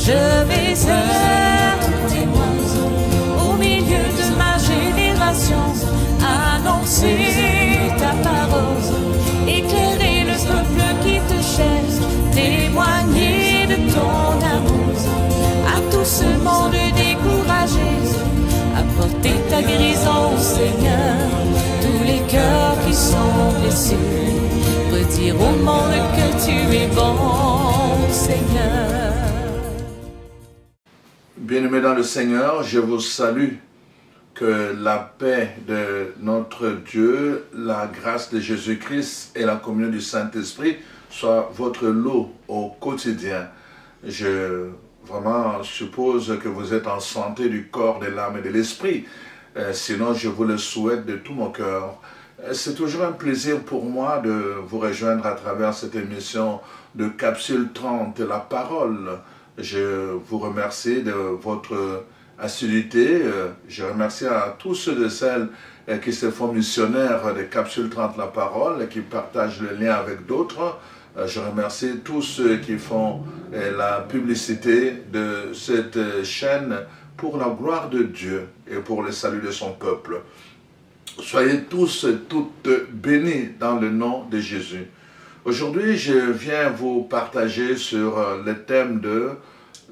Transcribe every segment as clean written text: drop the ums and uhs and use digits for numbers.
Je vais être témoin au milieu de ma génération, annoncer ta parole, éclairer le peuple qui te cherche, témoigner de ton amour à tout ce monde découragé, apporter ta guérison, Seigneur, tous les cœurs qui sont blessés, redire au monde que tu es bon, Seigneur. Bien-aimés dans le Seigneur, je vous salue. Que la paix de notre Dieu, la grâce de Jésus-Christ et la communion du Saint-Esprit soient votre lot au quotidien. Je vraiment suppose que vous êtes en santé du corps, de l'âme et de l'esprit. Sinon, je vous le souhaite de tout mon cœur. C'est toujours un plaisir pour moi de vous rejoindre à travers cette émission de Capsule 30, la parole. Je vous remercie de votre assiduité. Je remercie à tous ceux et celles qui se font missionnaires de Capsule 30 la parole et qui partagent le lien avec d'autres. Je remercie tous ceux qui font la publicité de cette chaîne pour la gloire de Dieu et pour le salut de son peuple. Soyez tous et toutes bénis dans le nom de Jésus. Aujourd'hui, je viens vous partager sur le thème de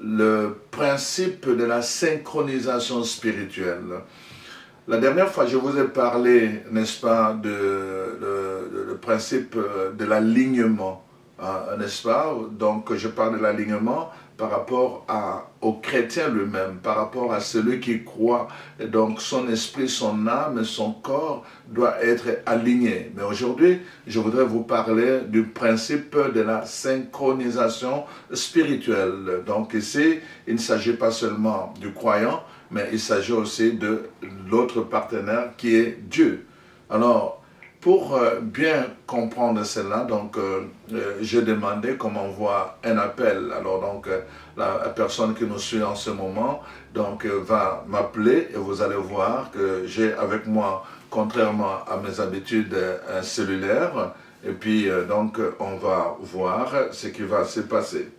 le principe de la synchronisation spirituelle. La dernière fois, je vous ai parlé, n'est-ce pas, le principe de l'alignement, n'est-ce pas? Donc, je parle de l'alignement par rapport au chrétien lui-même, par rapport à celui qui croit. Et donc, son esprit, son âme et son corps doivent être alignés. Mais aujourd'hui, je voudrais vous parler du principe de la synchronisation spirituelle. Donc ici, il ne s'agit pas seulement du croyant, mais il s'agit aussi de l'autre partenaire qui est Dieu. Alors, pour bien comprendre cela, donc j'ai demandé qu'on m'envoie un appel. Alors donc la personne qui nous suit en ce moment donc va m'appeler et vous allez voir que j'ai avec moi, contrairement à mes habitudes, un cellulaire. Et puis donc on va voir ce qui va se passer.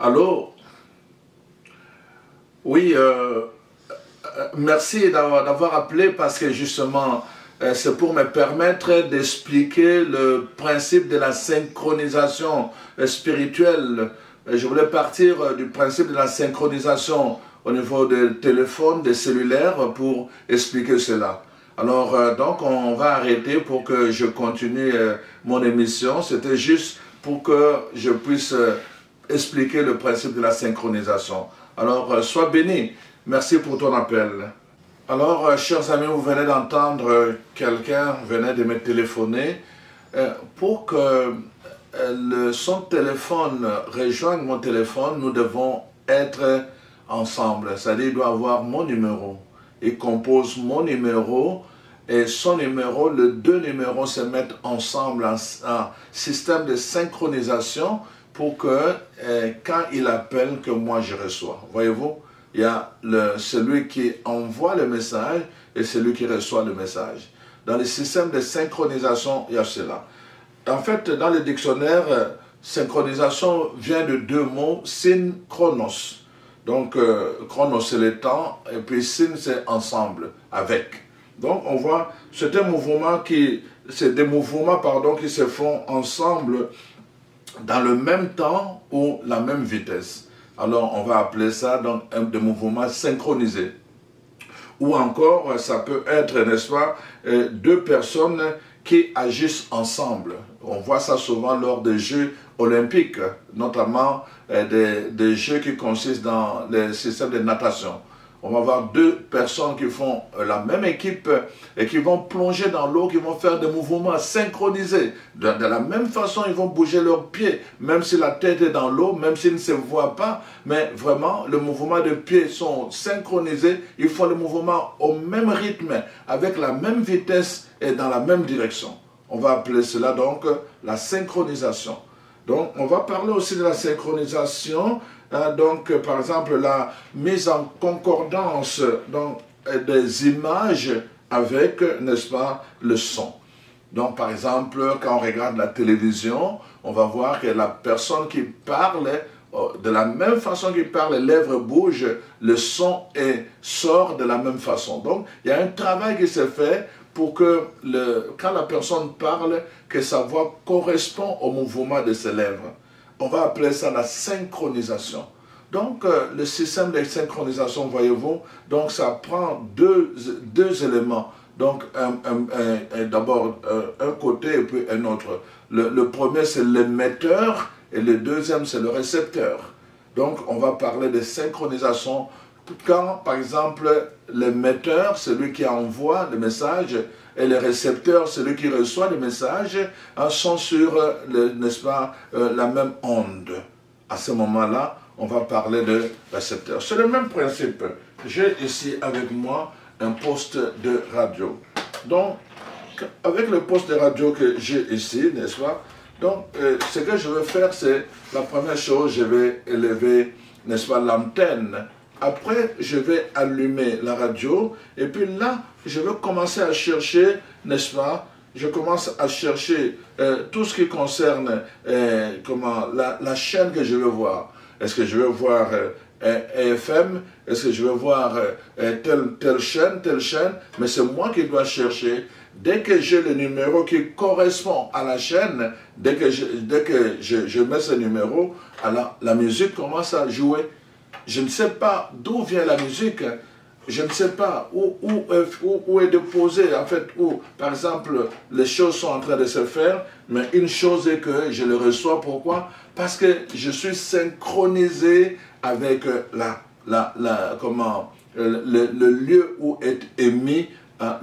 Allô? Oui, merci d'avoir appelé parce que justement, c'est pour me permettre d'expliquer le principe de la synchronisation spirituelle. Je voulais partir du principe de la synchronisation au niveau des téléphones, des cellulaires pour expliquer cela. Alors, donc, on va arrêter pour que je continue mon émission. C'était juste pour que je puisse expliquer le principe de la synchronisation. Alors, sois béni. Merci pour ton appel. Alors, chers amis, vous venez d'entendre quelqu'un venait de me téléphoner pour que son téléphone rejoigne mon téléphone. Nous devons être ensemble. C'est-à-dire, il doit avoir mon numéro. Il compose mon numéro et son numéro. Les deux numéros se mettent ensemble en système de synchronisation pour que quand il appelle, que moi je reçois. Voyez-vous, il y a celui qui envoie le message et celui qui reçoit le message. Dans le système de synchronisation, il y a cela. En fait, dans le dictionnaire, synchronisation vient de deux mots, synchronos. Donc, chronos c'est le temps, et puis syn c'est ensemble, avec. Donc, on voit, c'est un mouvement c'est des mouvements, pardon, qui se font ensemble dans le même temps ou la même vitesse. Alors, on va appeler ça donc des mouvements synchronisés. Ou encore, ça peut être, n'est-ce pas, deux personnes qui agissent ensemble. On voit ça souvent lors des Jeux olympiques, notamment des Jeux qui consistent dans le système de natation. On va voir deux personnes qui font la même équipe et qui vont plonger dans l'eau, qui vont faire des mouvements synchronisés. De la même façon, ils vont bouger leurs pieds, même si la tête est dans l'eau, même s'ils ne se voient pas. Mais vraiment, les mouvements de pieds sont synchronisés. Ils font le mouvement au même rythme, avec la même vitesse et dans la même direction. On va appeler cela donc la synchronisation. Donc, on va parler aussi de la synchronisation Donc, par exemple, la mise en concordance des images avec, n'est-ce pas, le son. Donc, par exemple, quand on regarde la télévision, on va voir que la personne qui parle, de la même façon qu'il parle, les lèvres bougent, le son sort de la même façon. Donc, il y a un travail qui se fait pour que, quand la personne parle, que sa voix correspond au mouvement de ses lèvres. On va appeler ça la synchronisation. Donc, le système de synchronisation, voyez-vous, donc ça prend deux éléments. Donc, d'abord un côté et puis un autre. Le premier, c'est l'émetteur et le deuxième, c'est le récepteur. Donc, on va parler de synchronisation. Quand, par exemple, l'émetteur, celui qui envoie le message, et le récepteur, celui qui reçoit le message, sont sur, n'est-ce pas, la même onde. À ce moment-là, on va parler de récepteur. C'est le même principe. J'ai ici avec moi un poste de radio. Donc, avec le poste de radio que j'ai ici, n'est-ce pas, donc, ce que je vais faire, c'est, la première chose, je vais élever, n'est-ce pas, l'antenne. Après, je vais allumer la radio, et puis là, je vais commencer à chercher, n'est-ce pas, je commence à chercher tout ce qui concerne la chaîne que je veux voir. Est-ce que je veux voir FM? Est-ce que je veux voir telle chaîne? Mais c'est moi qui dois chercher. Dès que j'ai le numéro qui correspond à la chaîne, dès que je mets ce numéro, alors la musique commence à jouer. Je ne sais pas d'où vient la musique. Je ne sais pas où est déposé, en fait, où, par exemple, les choses sont en train de se faire, mais une chose est que je le reçois. Pourquoi? Parce que je suis synchronisé avec le lieu où est émis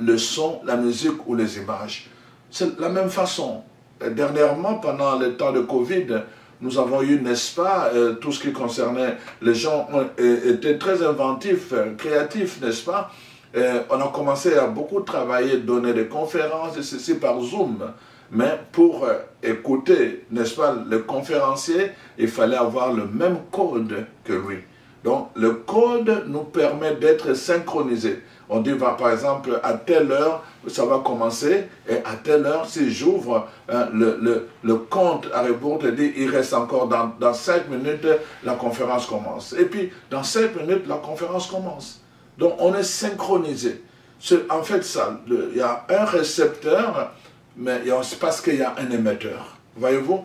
le son, la musique ou les images. C'est la même façon. Dernièrement, pendant le temps de Covid, nous avons eu, n'est-ce pas, tout ce qui concernait, les gens étaient très inventifs, créatifs, n'est-ce pas? On a commencé à beaucoup travailler, donner des conférences, et ceci par Zoom. Mais pour écouter, n'est-ce pas, le conférencier, il fallait avoir le même code que lui. Donc, le code nous permet d'être synchronisés. On dit, par exemple, à telle heure, ça va commencer, et à telle heure, si j'ouvre le compte à rebours, te dit, il reste encore dans 5 minutes, la conférence commence. Et puis, dans 5 minutes, la conférence commence. Donc, on est synchronisé. C'est en fait ça. Il y a un récepteur, mais c'est parce qu'il y a un émetteur. Voyez-vous?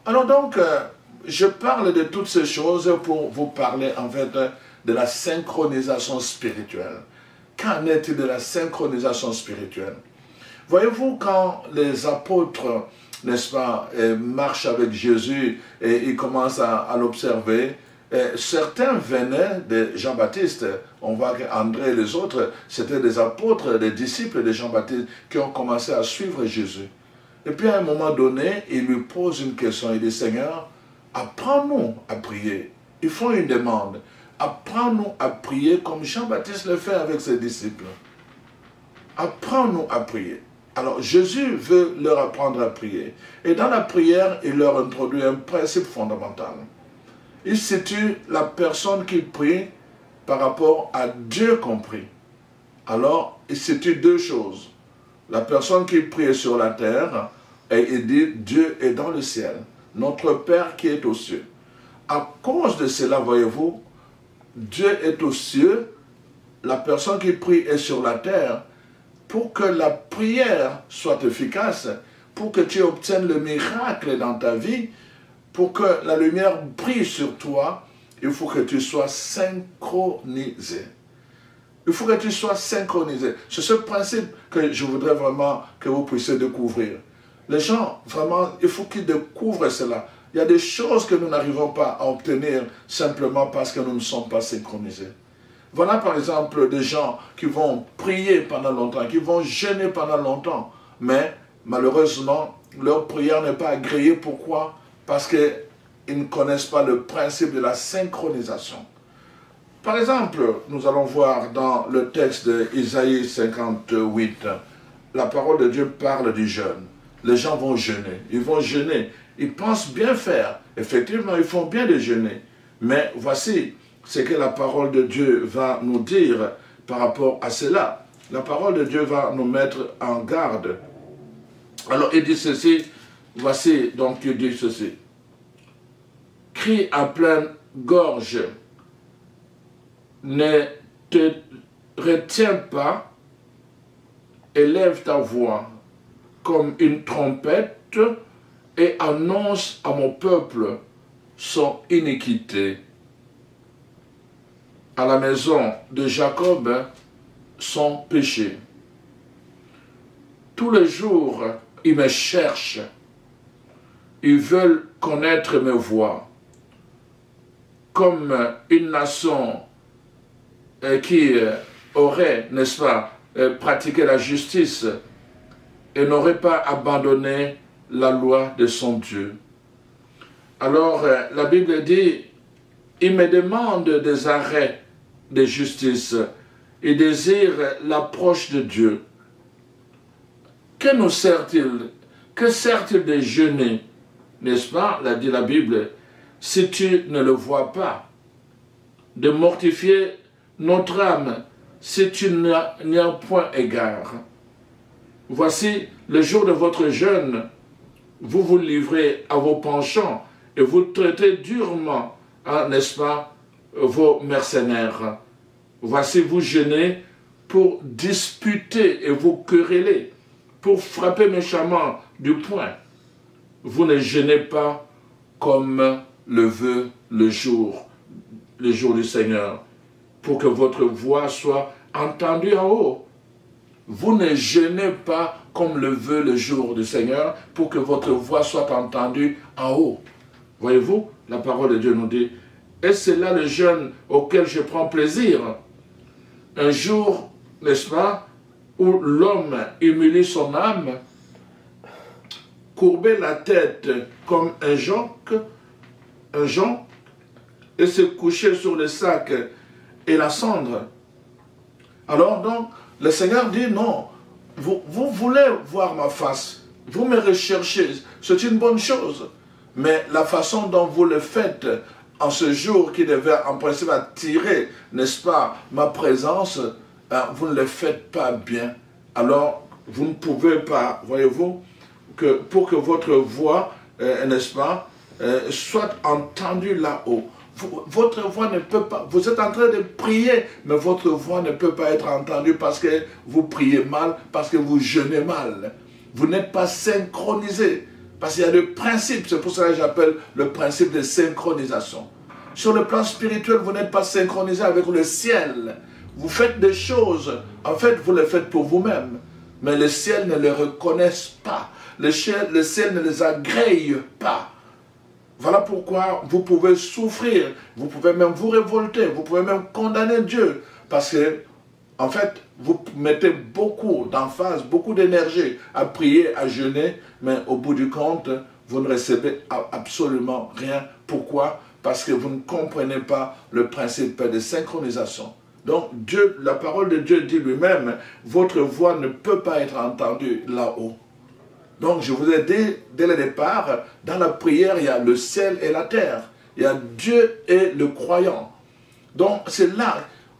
Alors donc, je parle de toutes ces choses pour vous parler, en fait, de la synchronisation spirituelle. Qu'en est-il de la synchronisation spirituelle? Voyez-vous, quand les apôtres, n'est-ce pas, marchent avec Jésus et ils commencent à l'observer, certains venaient de Jean-Baptiste. On voit qu'André et les autres, c'était des apôtres, des disciples de Jean-Baptiste qui ont commencé à suivre Jésus. Et puis à un moment donné, il lui pose une question. Il dit, Seigneur, apprends-nous à prier. Ils font une demande. Apprends-nous à prier comme Jean-Baptiste le fait avec ses disciples. Apprends-nous à prier. Alors Jésus veut leur apprendre à prier. Et dans la prière, il leur introduit un principe fondamental. Il situe la personne qui prie par rapport à Dieu compris. Alors, il situe deux choses. La personne qui prie est sur la terre, et il dit, Dieu est dans le ciel, notre Père qui est aux cieux. À cause de cela, voyez-vous, Dieu est aux cieux, la personne qui prie est sur la terre. Pour que la prière soit efficace, pour que tu obtiennes le miracle dans ta vie, pour que la lumière brille sur toi, il faut que tu sois synchronisé. Il faut que tu sois synchronisé. C'est ce principe que je voudrais vraiment que vous puissiez découvrir. Les gens, vraiment, il faut qu'ils découvrent cela. Il y a des choses que nous n'arrivons pas à obtenir simplement parce que nous ne sommes pas synchronisés. Voilà par exemple des gens qui vont prier pendant longtemps, qui vont jeûner pendant longtemps, mais malheureusement, leur prière n'est pas agréée. Pourquoi? Parce qu'ils ne connaissent pas le principe de la synchronisation. Par exemple, nous allons voir dans le texte d'Isaïe 58, la parole de Dieu parle du jeûne. Les gens vont jeûner, ils vont jeûner, ils pensent bien faire. Effectivement, ils font bien de jeûner. Mais voici ce que la parole de Dieu va nous dire par rapport à cela. La parole de Dieu va nous mettre en garde. Alors il dit ceci, voici donc il dit ceci. Crie à pleine gorge, ne te retiens pas, élève ta voix comme une trompette et annonce à mon peuple son iniquité. À la maison de Jacob, son péché. Tous les jours, ils me cherchent. Ils veulent connaître mes voies. Comme une nation qui aurait, n'est-ce pas, pratiqué la justice et n'aurait pas abandonné la loi de son Dieu. Alors, la Bible dit, il me demande des arrêts de justice. Il désire l'approche de Dieu. Que nous sert-il? Que sert-il de jeûner? N'est-ce pas, l'a dit la Bible, si tu ne le vois pas? De mortifier notre âme, si tu n'y as point égard. Voici, le jour de votre jeûne, vous vous livrez à vos penchants et vous traitez durement, hein, n'est-ce pas, vos mercenaires. Voici, vous jeûnez pour disputer et vous quereller, pour frapper méchamment du poing. Vous ne jeûnez pas comme le veut le jour du Seigneur, pour que votre voix soit entendue en haut. Vous ne jeûnez pas comme le veut le jour du Seigneur, pour que votre voix soit entendue en haut. Voyez-vous, la parole de Dieu nous dit, et c'est là le jeûne auquel je prends plaisir. Un jour, n'est-ce pas, où l'homme humilie son âme, courber la tête comme un jonc, et se coucher sur le sac et la cendre. Alors donc, le Seigneur dit non, vous voulez voir ma face, vous me recherchez, c'est une bonne chose, mais la façon dont vous le faites en ce jour qui devait en principe attirer, n'est-ce pas, ma présence, vous ne le faites pas bien. Alors, vous ne pouvez pas, voyez-vous, que pour que votre voix, n'est-ce pas, soit entendue là-haut. Votre voix ne peut pas, vous êtes en train de prier, mais votre voix ne peut pas être entendue parce que vous priez mal, parce que vous jeûnez mal. Vous n'êtes pas synchronisé. Parce qu'il y a des principes, c'est pour ça que j'appelle le principe de synchronisation. Sur le plan spirituel, vous n'êtes pas synchronisé avec le ciel. Vous faites des choses, en fait, vous les faites pour vous-même. Mais le ciel ne les reconnaît pas. Le ciel ne les agrée pas. Voilà pourquoi vous pouvez souffrir, vous pouvez même vous révolter, vous pouvez même condamner Dieu. Parce que, en fait, vous mettez beaucoup d'emphase, beaucoup d'énergie à prier, à jeûner, mais au bout du compte, vous ne recevez absolument rien. Pourquoi? Parce que vous ne comprenez pas le principe de synchronisation. Donc, Dieu, la parole de Dieu dit lui-même, votre voix ne peut pas être entendue là-haut. Donc, je vous ai dit, dès le départ, dans la prière, il y a le ciel et la terre. Il y a Dieu et le croyant. Donc, c'est là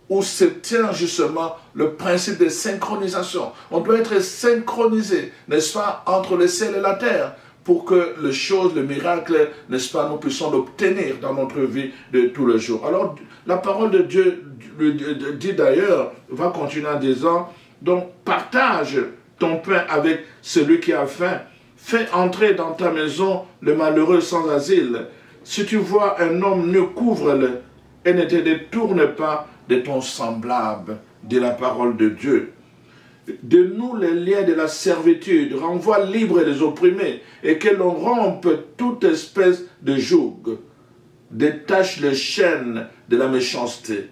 où se tient justement le principe de synchronisation. On doit être synchronisé, n'est-ce pas, entre le ciel et la terre, pour que les choses, le miracle, n'est-ce pas, nous puissions l'obtenir dans notre vie de tous les jours. Alors, la parole de Dieu dit d'ailleurs, va continuer en disant, donc partage ton pain avec celui qui a faim, fais entrer dans ta maison le malheureux sans asile. Si tu vois un homme nu, couvre-le et ne te détourne pas de ton semblable, dit la parole de Dieu. Dénoue les liens de la servitude, renvoie libres les opprimés, et que l'on rompe toute espèce de joug. Détache les chaînes de la méchanceté.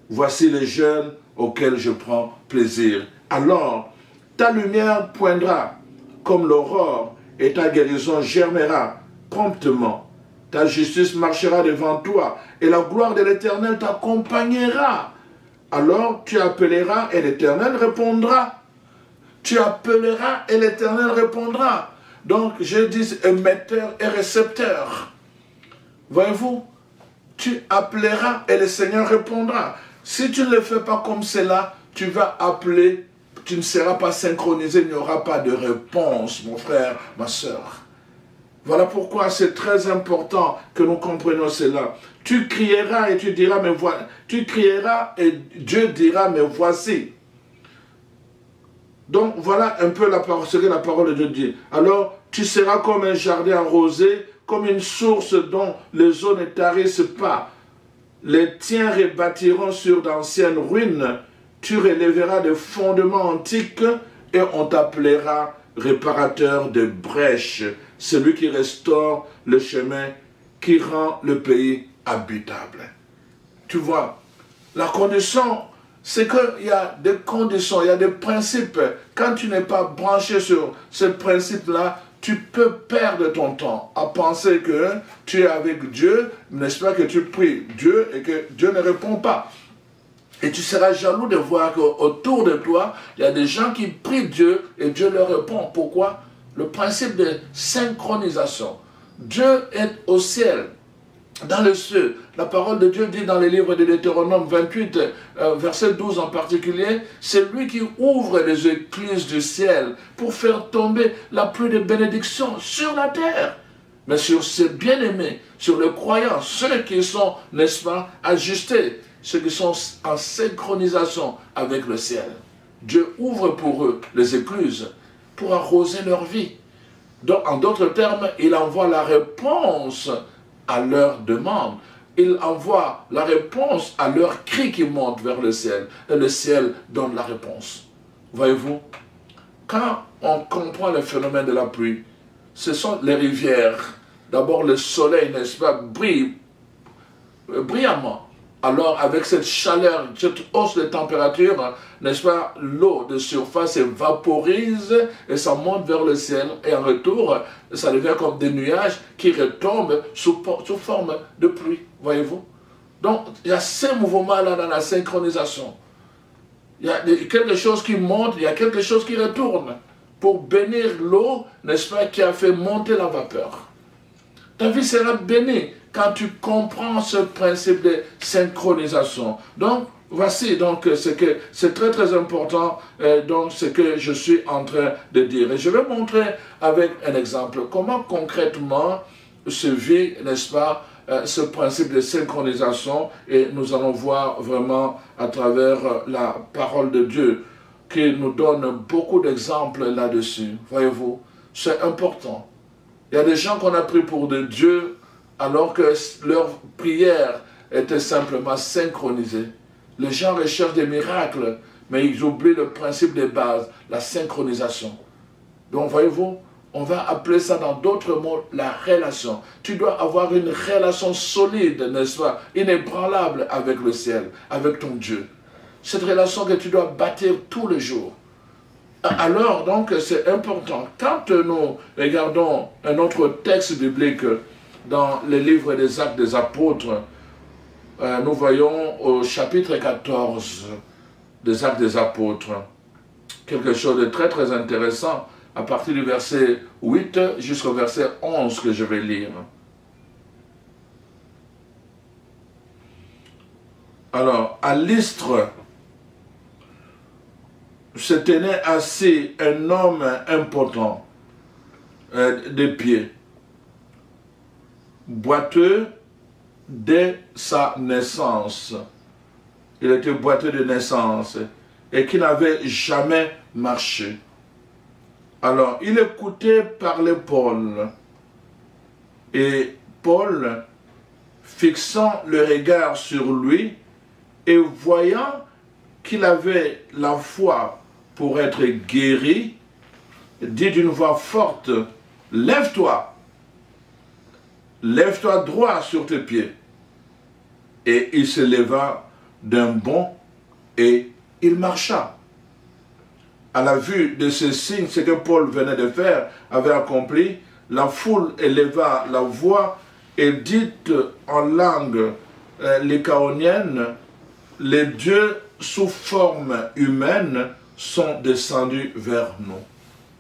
Voici les jeûnes auxquels je prends plaisir. Alors, ta lumière poindra comme l'aurore, et ta guérison germera promptement. Ta justice marchera devant toi, et la gloire de l'Éternel t'accompagnera. Alors tu appelleras et l'Éternel répondra. Tu appelleras et l'Éternel répondra. Donc je dis émetteur et récepteur. Voyez-vous, tu appelleras et le Seigneur répondra. Si tu ne le fais pas comme cela, tu vas appeler, tu ne seras pas synchronisé, il n'y aura pas de réponse, mon frère, ma soeur. Voilà pourquoi c'est très important que nous comprenions cela. Tu crieras et tu diras, mais voilà, tu crieras et Dieu dira, mais voici. Donc voilà un peu ce que la parole de Dieu dit. Alors tu seras comme un jardin arrosé, comme une source dont les eaux ne tarissent pas. Les tiens rebâtiront sur d'anciennes ruines. Tu relèveras des fondements antiques et on t'appellera réparateur de brèches, celui qui restaure le chemin, qui rend le pays habitable. Tu vois, la condition, c'est qu'il y a des conditions, il y a des principes. Quand tu n'es pas branché sur ce principe-là, tu peux perdre ton temps à penser que tu es avec Dieu, n'est-ce pas, que tu pries Dieu et que Dieu ne répond pas. Et tu seras jaloux de voir qu'autour de toi, il y a des gens qui prient Dieu et Dieu leur répond. Pourquoi? Le principe de synchronisation. Dieu est au ciel, dans le ciel. La parole de Dieu dit dans les livres de Deutéronome 28, verset 12 en particulier, c'est lui qui ouvre les écluses du ciel pour faire tomber la pluie de bénédictions sur la terre. Mais sur ses bien-aimés, sur les croyants, ceux qui sont, n'est-ce pas, ajustés, ceux qui sont en synchronisation avec le ciel. Dieu ouvre pour eux les écluses pour arroser leur vie. Donc, en d'autres termes, il envoie la réponse à leur demande. Il envoie la réponse à leur cri qui monte vers le ciel. Et le ciel donne la réponse. Voyez-vous, quand on comprend le phénomène de la pluie, ce sont les rivières. D'abord, le soleil, n'est-ce pas, brille brillamment. Alors, avec cette chaleur, cette hausse de température, n'est-ce pas, l'eau de surface se vaporise et ça monte vers le ciel. Et en retour, ça devient comme des nuages qui retombent sous forme de pluie. Voyez-vous? Donc, il y a ces mouvements-là dans la synchronisation. Il y a quelque chose qui monte, il y a quelque chose qui retourne pour bénir l'eau, n'est-ce pas, qui a fait monter la vapeur. Ta vie sera bénie quand tu comprends ce principe de synchronisation. Donc, voici donc c'est très très important, donc ce que je suis en train de dire. Et je vais montrer avec un exemple comment concrètement se vit, n'est-ce pas, ce principe de synchronisation, et nous allons voir vraiment à travers la parole de Dieu qui nous donne beaucoup d'exemples là-dessus. Voyez-vous, c'est important. Il y a des gens qu'on a pris pour de Dieu alors que leur prière était simplement synchronisée. Les gens recherchent des miracles, mais ils oublient le principe de base, la synchronisation. Donc, voyez-vous, on va appeler ça dans d'autres mots la relation. Tu dois avoir une relation solide, n'est-ce pas, inébranlable avec le ciel, avec ton Dieu. Cette relation que tu dois bâtir tous les jours. Alors, donc, c'est important. Quand nous regardons un autre texte biblique dans les livres des Actes des Apôtres, nous voyons au chapitre 14 des Actes des Apôtres quelque chose de très très intéressant à partir du verset 8 jusqu'au verset 11 que je vais lire. Alors, à Lystre, se tenait assis un homme important, de pied, boiteux dès sa naissance. Il était boiteux de naissance et qui n'avait jamais marché. Alors, il écoutait parler Paul. Et Paul, fixant le regard sur lui et voyant qu'il avait la foi pour être guéri, dit d'une voix forte, « Lève-toi, lève-toi droit sur tes pieds. » Et il se leva d'un bond et il marcha. À la vue de ce signe, ce que Paul venait de faire avait accompli, la foule éleva la voix et dit en langue lycaonienne, « Les dieux sous forme humaine sont descendus vers nous. »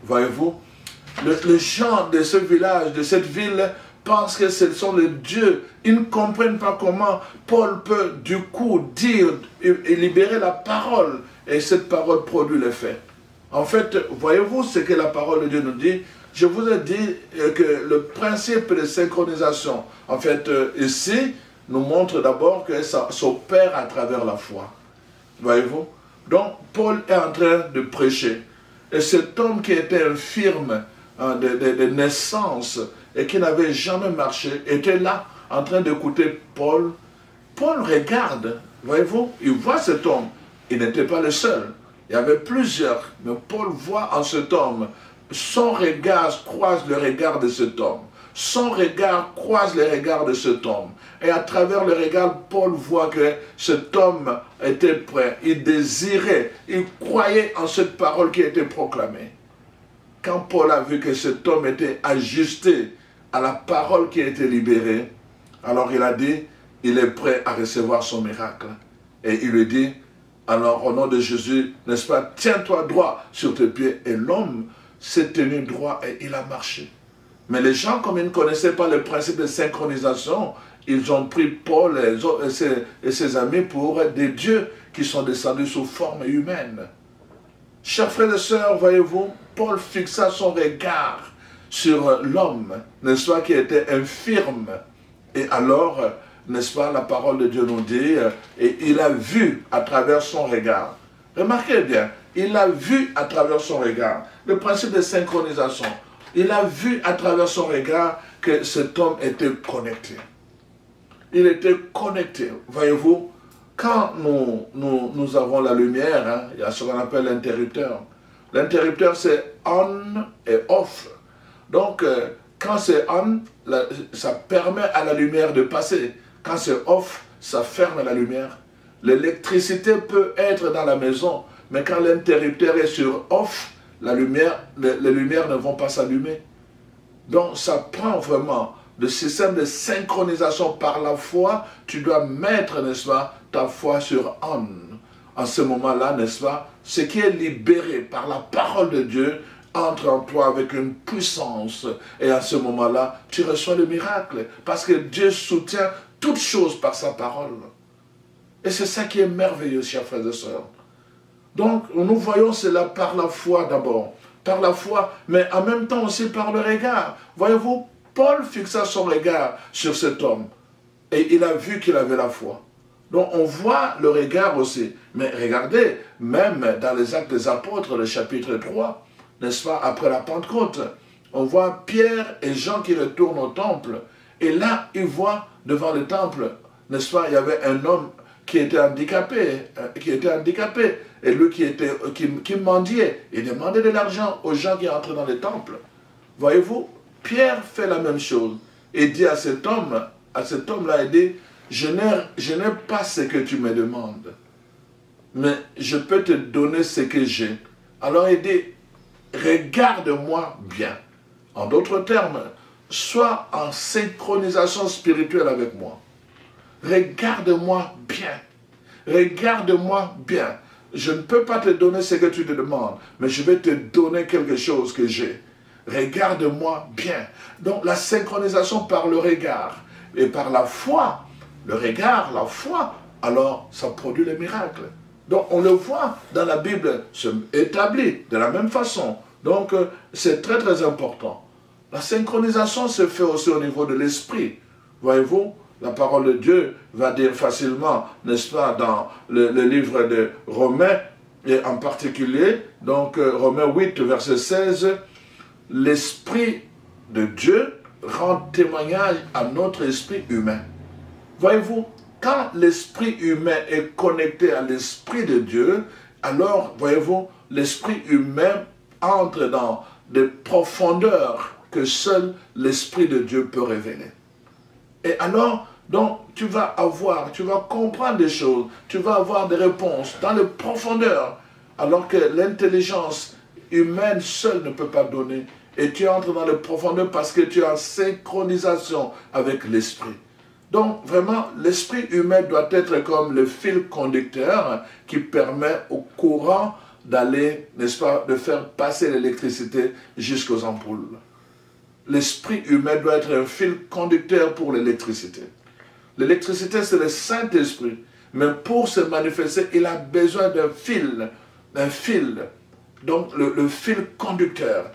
Voyez-vous, les gens de ce village, de cette ville, pensent que ce sont les dieux. Ils ne comprennent pas comment Paul peut du coup dire et libérer la parole. Et cette parole produit l'effet. En fait, voyez-vous ce que la parole de Dieu nous dit? Je vous ai dit que le principe de synchronisation, en fait, ici, nous montre d'abord que ça s'opère à travers la foi. Voyez-vous? Donc, Paul est en train de prêcher. Et cet homme qui était infirme de naissance et qui n'avait jamais marché, était là, en train d'écouter Paul. Paul regarde, voyez-vous? Il voit cet homme. Il n'était pas le seul. Il y avait plusieurs. Mais Paul voit en cet homme, son regard croise le regard de cet homme. Son regard croise le regard de cet homme. Et à travers le regard, Paul voit que cet homme était prêt. Il désirait, il croyait en cette parole qui était proclamée. Quand Paul a vu que cet homme était ajusté à la parole qui a été libérée, alors il a dit, il est prêt à recevoir son miracle. Et il lui dit, alors au nom de Jésus, n'est-ce pas, tiens-toi droit sur tes pieds. Et l'homme s'est tenu droit et il a marché. Mais les gens, comme ils ne connaissaient pas le principe de synchronisation, ils ont pris Paul et ses amis pour des dieux qui sont descendus sous forme humaine. Chers frères et sœurs, voyez-vous, Paul fixa son regard sur l'homme, n'est-ce pas, qui était infirme. Et alors, n'est-ce pas, la parole de Dieu nous dit, et il a vu à travers son regard. Remarquez bien, il a vu à travers son regard. Le principe de synchronisation. Il a vu à travers son regard que cet homme était connecté. Il était connecté. Voyez-vous, quand nous avons la lumière, hein, il y a ce qu'on appelle l'interrupteur. L'interrupteur, c'est on et off. Donc, quand c'est on, ça permet à la lumière de passer. Quand c'est off, ça ferme la lumière. L'électricité peut être dans la maison, mais quand l'interrupteur est sur off, les lumières ne vont pas s'allumer. Donc, ça prend vraiment le système de synchronisation par la foi. Tu dois mettre, n'est-ce pas, ta foi sur on. En ce moment-là, n'est-ce pas, ce qui est libéré par la parole de Dieu entre en toi avec une puissance. Et à ce moment-là, tu reçois le miracle. Parce que Dieu soutient toutes choses par sa parole. Et c'est ça qui est merveilleux, chers frères et sœurs. Donc, nous voyons cela par la foi d'abord. Par la foi, mais en même temps aussi par le regard. Voyez-vous, Paul fixa son regard sur cet homme. Et il a vu qu'il avait la foi. Donc, on voit le regard aussi. Mais regardez, même dans les Actes des Apôtres, le chapitre 3, n'est-ce pas, après la Pentecôte, on voit Pierre et Jean qui retournent au temple. Et là, ils voient devant le temple, n'est-ce pas, il y avait un homme qui était handicapé, et lui qui mendiait, il demandait de l'argent aux gens qui entraient dans le temple. Voyez-vous, Pierre fait la même chose, et dit à cet homme-là, il dit, je n'ai pas ce que tu me demandes, mais je peux te donner ce que j'ai. Alors il dit, regarde-moi bien. En d'autres termes, sois en synchronisation spirituelle avec moi. Regarde-moi bien. Regarde-moi bien. Je ne peux pas te donner ce que tu te demandes, mais je vais te donner quelque chose que j'ai. Regarde-moi bien. Donc la synchronisation par le regard et par la foi. Le regard, la foi, alors ça produit le miracle. Donc on le voit dans la Bible, se établit de la même façon. Donc c'est très très important. La synchronisation se fait aussi au niveau de l'esprit. Voyez-vous, la parole de Dieu va dire facilement, n'est-ce pas, dans le livre de Romains, et en particulier, donc Romains 8, verset 16, l'esprit de Dieu rend témoignage à notre esprit humain. Voyez-vous, quand l'esprit humain est connecté à l'esprit de Dieu, alors, voyez-vous, l'esprit humain entre dans des profondeurs que seul l'esprit de Dieu peut révéler. Et alors, donc, tu vas comprendre des choses, tu vas avoir des réponses dans les profondeurs, alors que l'intelligence humaine seule ne peut pas donner. Et tu entres dans les profondeurs parce que tu es en synchronisation avec l'esprit. Donc, vraiment, l'esprit humain doit être comme le fil conducteur qui permet au courant d'aller, n'est-ce pas, de faire passer l'électricité jusqu'aux ampoules. l'esprit humain doit être un fil conducteur pour l'électricité. L'électricité, c'est le Saint-Esprit. Mais pour se manifester, il a besoin d'un fil. Donc, le fil conducteur.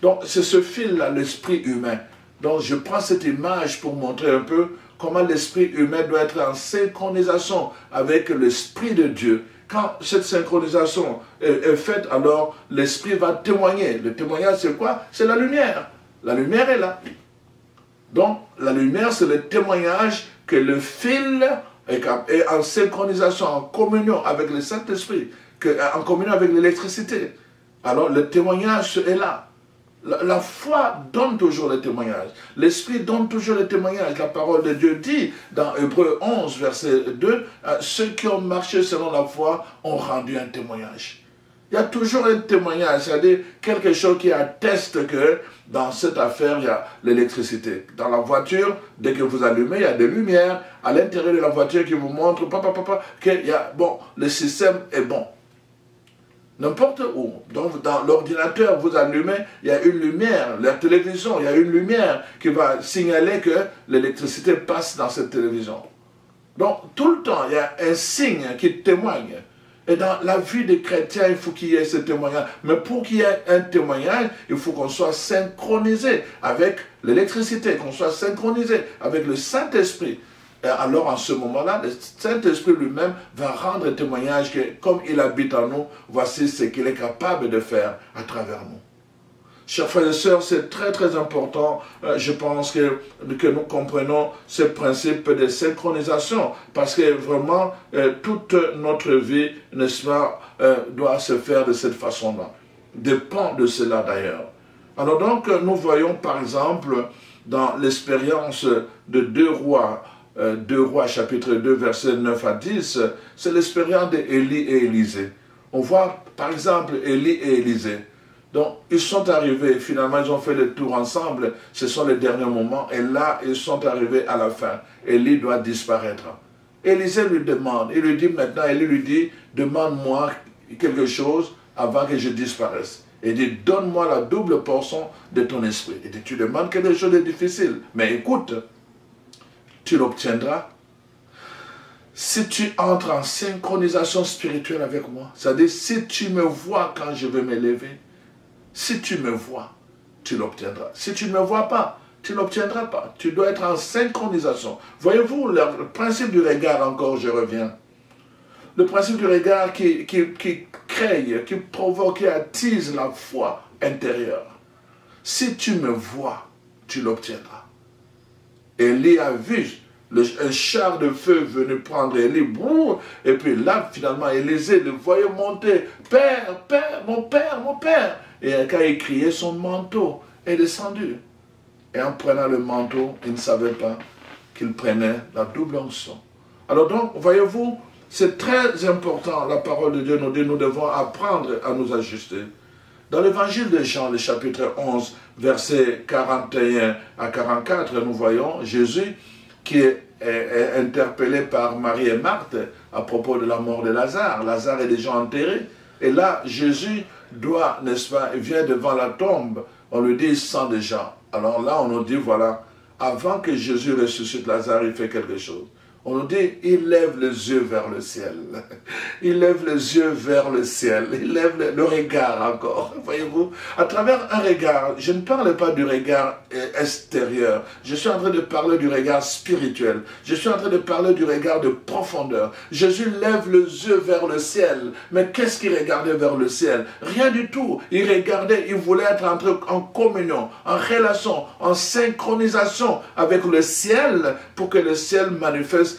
Donc, c'est ce fil-là, l'esprit humain. Donc, je prends cette image pour montrer un peu comment l'esprit humain doit être en synchronisation avec l'esprit de Dieu. Quand cette synchronisation est faite, alors l'esprit va témoigner. Le témoignage, c'est quoi? C'est la lumière. La lumière est là. Donc, la lumière, c'est le témoignage que le fil est en synchronisation, en communion avec le Saint-Esprit, en communion avec l'électricité. Alors, le témoignage est là. La foi donne toujours le témoignage. L'Esprit donne toujours le témoignage. La parole de Dieu dit dans Hébreux 11, verset 2, ceux qui ont marché selon la foi ont rendu un témoignage. Il y a toujours un témoignage, c'est-à-dire quelque chose qui atteste que dans cette affaire, il y a l'électricité. Dans la voiture, dès que vous allumez, il y a des lumières à l'intérieur de la voiture qui vous montrent, que le système est bon. N'importe où. Donc, dans l'ordinateur, vous allumez, il y a une lumière. La télévision, il y a une lumière qui va signaler que l'électricité passe dans cette télévision. Donc, tout le temps, il y a un signe qui témoigne. Et dans la vie des chrétiens, il faut qu'il y ait ce témoignage. Mais pour qu'il y ait un témoignage, il faut qu'on soit synchronisé avec l'électricité, qu'on soit synchronisé avec le Saint-Esprit. Et alors, en ce moment-là, le Saint-Esprit lui-même va rendre témoignage que, comme il habite en nous, voici ce qu'il est capable de faire à travers nous. Chers frères et sœurs, c'est très très important, je pense que nous comprenons ce principe de synchronisation, parce que vraiment, toute notre vie, n'est-ce pas, doit se faire de cette façon-là. Dépend de cela d'ailleurs. Alors donc, nous voyons par exemple, dans l'expérience de 2 Rois chapitre 2, versets 9 à 10, c'est l'expérience d'Élie et Élisée. On voit par exemple Élie et Élisée. Donc, ils sont arrivés, finalement, ils ont fait le tour ensemble, ce sont les derniers moments, et là, ils sont arrivés à la fin. Élie doit disparaître. Élisée lui demande, il lui dit maintenant, Élie lui dit, demande-moi quelque chose avant que je disparaisse. Il dit, donne-moi la double portion de ton esprit. Il dit, tu demandes quelque chose de difficile, mais écoute, tu l'obtiendras. Si tu entres en synchronisation spirituelle avec moi, c'est-à-dire si tu me vois quand je vais me lever, si tu me vois, tu l'obtiendras. Si tu ne me vois pas, tu ne l'obtiendras pas. Tu dois être en synchronisation. Voyez-vous, le principe du regard encore, je reviens. Le principe du regard qui crée, qui provoque, qui attise la foi intérieure. Si tu me vois, tu l'obtiendras. Élie a vu un char de feu venu prendre Élie, et puis là, finalement, Élisée le voyait monter. « Père, Père, mon Père, mon Père !» Et quand il criait, son manteau est descendu. Et en prenant le manteau, il ne savait pas qu'il prenait la double onction. Alors donc, voyez-vous, c'est très important, la parole de Dieu nous dit, nous devons apprendre à nous ajuster. Dans l'évangile de Jean, le chapitre 11, versets 41 à 44, nous voyons Jésus qui est interpellé par Marie et Marthe à propos de la mort de Lazare. Lazare est déjà enterré. Et là, Jésus doit, n'est-ce pas, il vient devant la tombe. On lui dit, il sent déjà. Alors là, on nous dit, voilà, avant que Jésus ressuscite Lazare, il fait quelque chose. On nous dit, il lève les yeux vers le ciel. Il lève les yeux vers le ciel. Il lève le regard encore. Voyez-vous, à travers un regard, je ne parle pas du regard extérieur. Je suis en train de parler du regard spirituel. Je suis en train de parler du regard de profondeur. Jésus lève les yeux vers le ciel. Mais qu'est-ce qu'il regardait vers le ciel? Rien du tout. Il regardait, il voulait être en communion, en relation, en synchronisation avec le ciel pour que le ciel manifeste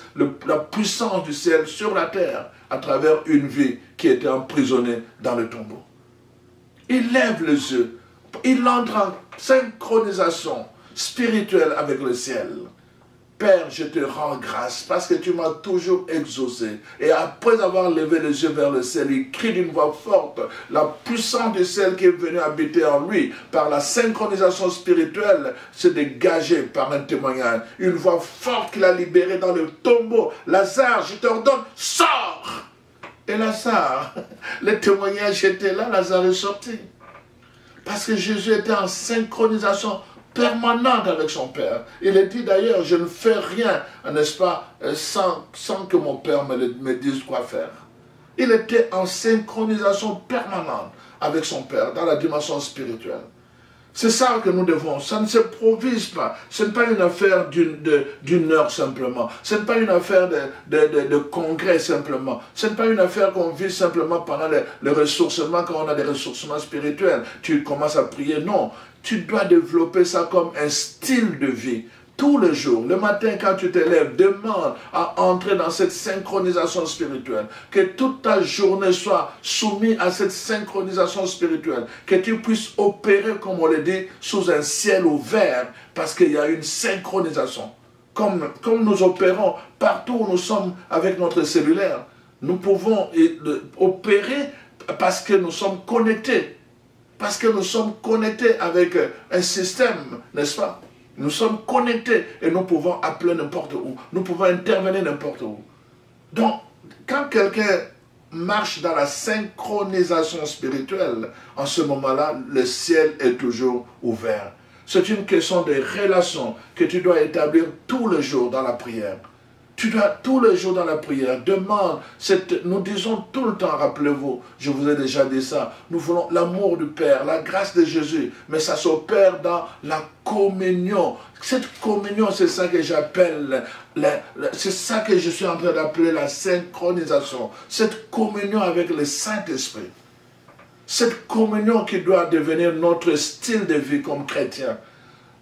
la puissance du ciel sur la terre à travers une vie qui était emprisonnée dans le tombeau. Il lève les yeux, il entre en synchronisation spirituelle avec le ciel. Père, je te rends grâce parce que tu m'as toujours exaucé. Et après avoir levé les yeux vers le ciel, il crie d'une voix forte, la puissance du ciel qui est venue habiter en lui, par la synchronisation spirituelle, se dégager par un témoignage. Une voix forte qu'il a libérée dans le tombeau. Lazare, je t'ordonne, sors! Et Lazare, le témoignage était là, Lazare est sorti. Parce que Jésus était en synchronisation permanente avec son Père. Il est dit d'ailleurs, je ne fais rien, n'est-ce pas, sans que mon Père me dise quoi faire. Il était en synchronisation permanente avec son Père dans la dimension spirituelle. C'est ça que nous devons. Ça ne s'improvise pas. Ce n'est pas une affaire d'une heure simplement. Ce n'est pas une affaire de congrès simplement. Ce n'est pas une affaire qu'on vit simplement pendant le ressourcement, quand on a des ressourcements spirituels. Tu commences à prier. Non. Tu dois développer ça comme un style de vie. Tous les jours, le matin quand tu te lèves, demande à entrer dans cette synchronisation spirituelle. Que toute ta journée soit soumise à cette synchronisation spirituelle. Que tu puisses opérer, comme on le dit, sous un ciel ouvert. Parce qu'il y a une synchronisation. Comme nous opérons partout où nous sommes avec notre cellulaire. Nous pouvons opérer parce que nous sommes connectés. Parce que nous sommes connectés avec un système, n'est-ce pas? Nous sommes connectés et nous pouvons appeler n'importe où. Nous pouvons intervenir n'importe où. Donc, quand quelqu'un marche dans la synchronisation spirituelle, en ce moment-là, le ciel est toujours ouvert. C'est une question de relation que tu dois établir tous les jours dans la prière. Tu dois tous les jours dans la prière, demande, nous disons tout le temps, rappelez-vous, je vous ai déjà dit ça, nous voulons l'amour du Père, la grâce de Jésus, mais ça s'opère dans la communion. Cette communion, c'est ça que j'appelle, c'est ça que je suis en train d'appeler la synchronisation. Cette communion avec le Saint-Esprit. Cette communion qui doit devenir notre style de vie comme chrétien.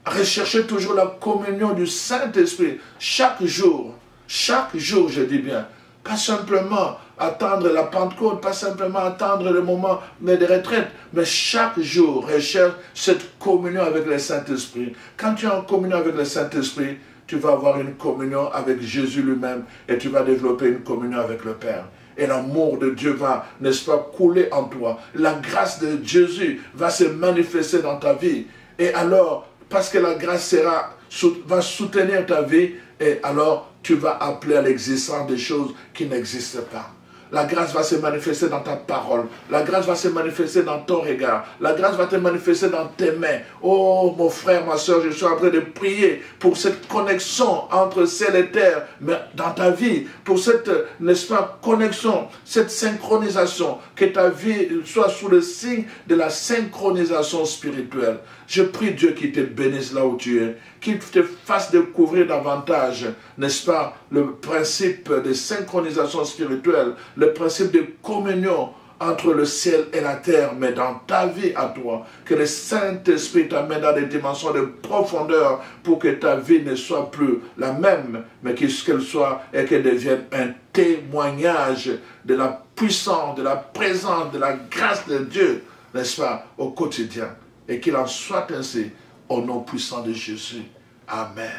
Rechercher toujours la communion du Saint-Esprit chaque jour. Chaque jour, je dis bien, pas simplement attendre la Pentecôte, pas simplement attendre le moment de retraite, mais chaque jour, recherche cette communion avec le Saint-Esprit. Quand tu es en communion avec le Saint-Esprit, tu vas avoir une communion avec Jésus lui-même et tu vas développer une communion avec le Père. Et l'amour de Dieu va, n'est-ce pas, couler en toi. La grâce de Jésus va se manifester dans ta vie. Et alors, parce que la grâce va soutenir ta vie, et alors tu vas appeler à l'existence des choses qui n'existent pas. La grâce va se manifester dans ta parole. La grâce va se manifester dans ton regard. La grâce va te manifester dans tes mains. Oh, mon frère, ma soeur, je suis en train de prier pour cette connexion entre ciel et terre, mais dans ta vie, pour cette, n'est-ce pas, connexion, cette synchronisation, que ta vie soit sous le signe de la synchronisation spirituelle. Je prie Dieu qu'il te bénisse là où tu es, qu'il te fasse découvrir davantage, n'est-ce pas, le principe de synchronisation spirituelle, le principe de communion entre le ciel et la terre, mais dans ta vie à toi, que le Saint-Esprit t'amène dans des dimensions de profondeur pour que ta vie ne soit plus la même, mais qu'elle soit et qu'elle devienne un témoignage de la puissance, de la présence, de la grâce de Dieu, n'est-ce pas, au quotidien. Et qu'il en soit ainsi au nom puissant de Jésus. Amen.